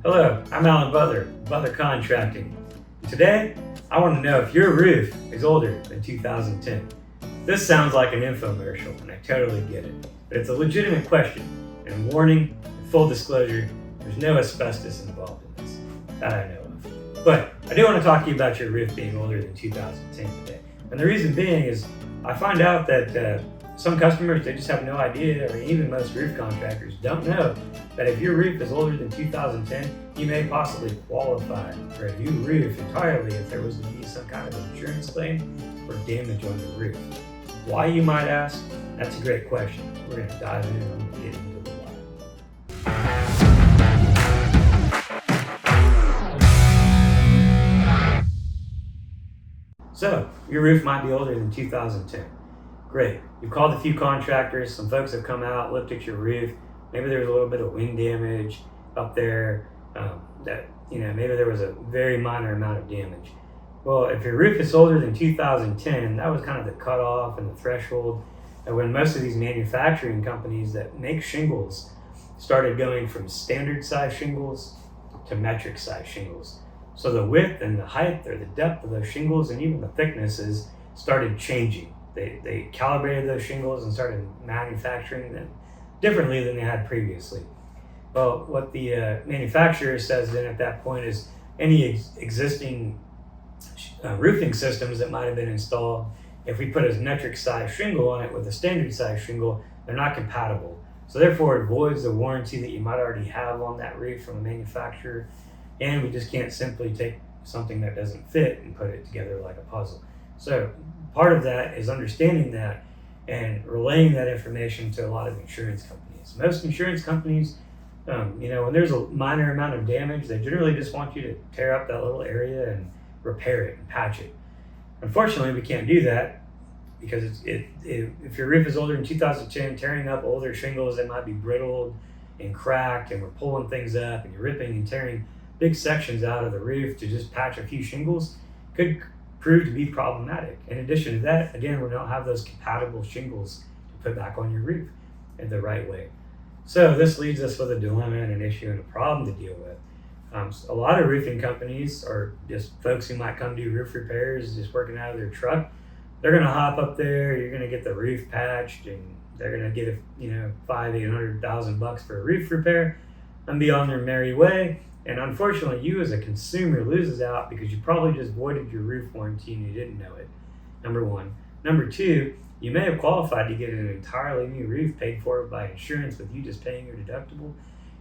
Hello, I'm Alan Butler, Butler Contracting. Today, I want to know if your roof is older than 2010. This sounds like an infomercial, and I totally get it, but it's a legitimate question. And warning, full disclosure, there's no asbestos involved in this, that I know of. But I do want to talk to you about your roof being older than 2010 today. And the reason being is I find out that some customers, they just have no idea, or even most roof contractors don't know that if your roof is older than 2010, you may possibly qualify for a new roof entirely if there was to be some kind of insurance claim for damage on the roof. Why, you might ask? That's a great question. We're going to dive in and get into the why. So, your roof might be older than 2010. Great. You've called a few contractors. Some folks have come out, looked at your roof. Maybe there was a little bit of wind damage up there. Maybe there was a very minor amount of damage. Well, if your roof is older than 2010, that was kind of the cutoff and the threshold when most of these manufacturing companies that make shingles started going from standard size shingles to metric size shingles. So the width and the height or the depth of those shingles and even the thicknesses started changing. They calibrated those shingles and started manufacturing them differently than they had previously. Well, what the manufacturer says then at that point is any existing roofing systems that might have been installed, if we put a metric size shingle on it with a standard size shingle, they're not compatible. So therefore it voids the warranty that you might already have on that roof from the manufacturer, and we just can't simply take something that doesn't fit and put it together like a puzzle. So part of that is understanding that and relaying that information to a lot of insurance companies. Most insurance companies, when there's a minor amount of damage, they generally just want you to tear up that little area and repair it and patch it. Unfortunately, we can't do that because if your roof is older than 2010, tearing up older shingles that might be brittled and cracked, and we're pulling things up and you're ripping and tearing big sections out of the roof to just patch a few shingles could prove to be problematic. In addition to that, again, we don't have those compatible shingles to put back on your roof in the right way. So this leads us with a dilemma and an issue and a problem to deal with. A lot of roofing companies, or just folks who might come do roof repairs just working out of their truck, they're going to hop up there, you're going to get the roof patched, and they're going to get $500,000-$800,000 for a roof repair and be on their merry way. And unfortunately, you as a consumer loses out because you probably just voided your roof warranty and you didn't know it, number one. Number two, you may have qualified to get an entirely new roof paid for by insurance with you just paying your deductible,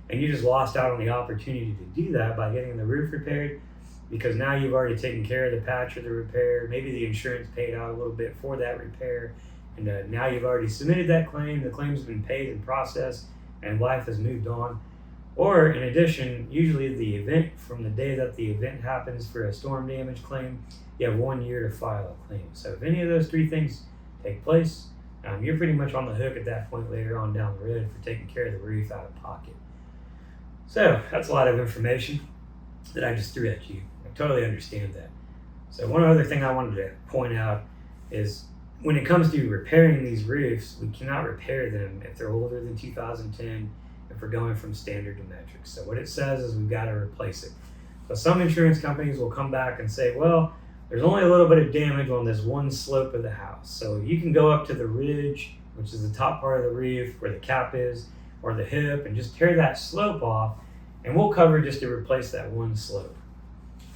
and you just lost out on the opportunity to do that by getting the roof repaired because now you've already taken care of the patch or the repair. Maybe the insurance paid out a little bit for that repair, and now you've already submitted that claim. The claim's been paid and processed, and life has moved on. Or in addition, usually the event from the day that the event happens for a storm damage claim, you have 1 year to file a claim. So if any of those three things take place, you're pretty much on the hook at that point later on down the road for taking care of the roof out of pocket. So that's a lot of information that I just threw at you. I totally understand that. So one other thing I wanted to point out is when it comes to repairing these roofs, we cannot repair them if they're older than 2010 if we're going from standard to metric. So what it says is we've got to replace it. So some insurance companies will come back and say, well, there's only a little bit of damage on this one slope of the house. So you can go up to the ridge, which is the top part of the roof where the cap is, or the hip, and just tear that slope off, and we'll cover just to replace that one slope.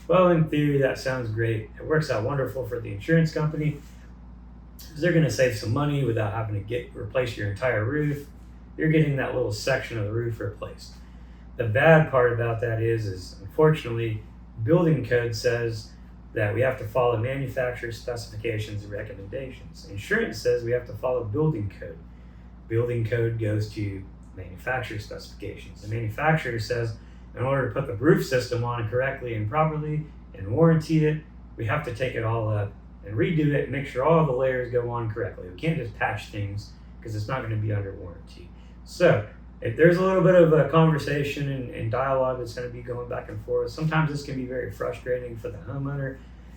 Well, in theory, that sounds great. It works out wonderful for the insurance company because they're going to save some money without having to replace your entire roof. You're getting that little section of the roof replaced. The bad part about that is unfortunately, building code says that we have to follow manufacturer specifications and recommendations. Insurance says we have to follow building code. Building code goes to manufacturer specifications. The manufacturer says in order to put the roof system on correctly and properly and warranty it, we have to take it all up and redo it and make sure all the layers go on correctly. We can't just patch things because it's not going to be under warranty. So if there's a little bit of a conversation and dialogue that's going to be going back and forth, sometimes this can be very frustrating for the homeowner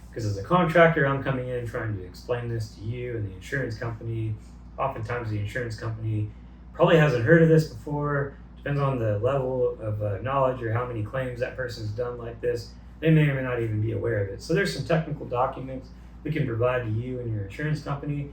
because as a contractor, I'm coming in trying to explain this to you and the insurance company. Oftentimes the insurance company probably hasn't heard of this before, Depends on the level of knowledge or how many claims that person's done like this. They may or may not even be aware of it. So there's some technical documents we can provide to you and your insurance company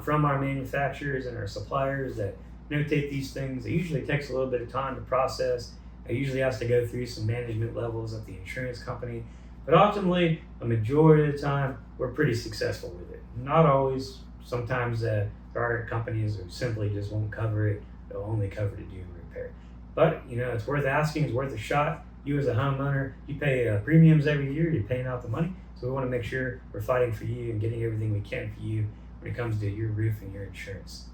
from our manufacturers and our suppliers that notate these things. It usually takes a little bit of time to process. It usually has to go through some management levels at the insurance company. But ultimately, a majority of the time, we're pretty successful with it. Not always. Sometimes there are companies who simply just won't cover it. They'll only cover to do repair. But, it's worth asking. It's worth a shot. You as a homeowner, you pay premiums every year. You're paying out the money. So we want to make sure we're fighting for you and getting everything we can for you when it comes to your roof and your insurance.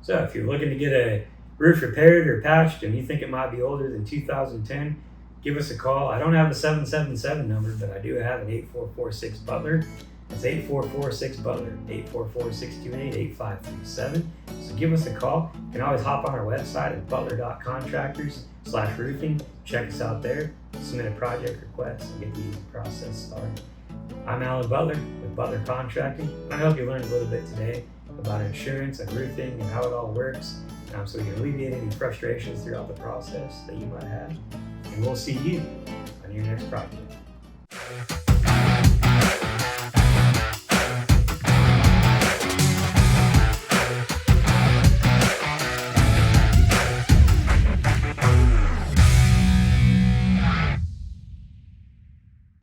So if you're looking to get a roof repaired or patched and you think it might be older than 2010, give us a call. I don't have a 777 number, but I do have an 8446-BUTLER. It's 8446-BUTLER, 844-628-8537. So give us a call. You can always hop on our website at butler.contractors/roofing. Check us out there. Submit a project request and get the easy process started. I'm Alan Butler with Butler Contracting. I hope you learned a little bit today about insurance and roofing and how it all works, so we can alleviate any frustrations throughout the process that you might have. And we'll see you on your next project.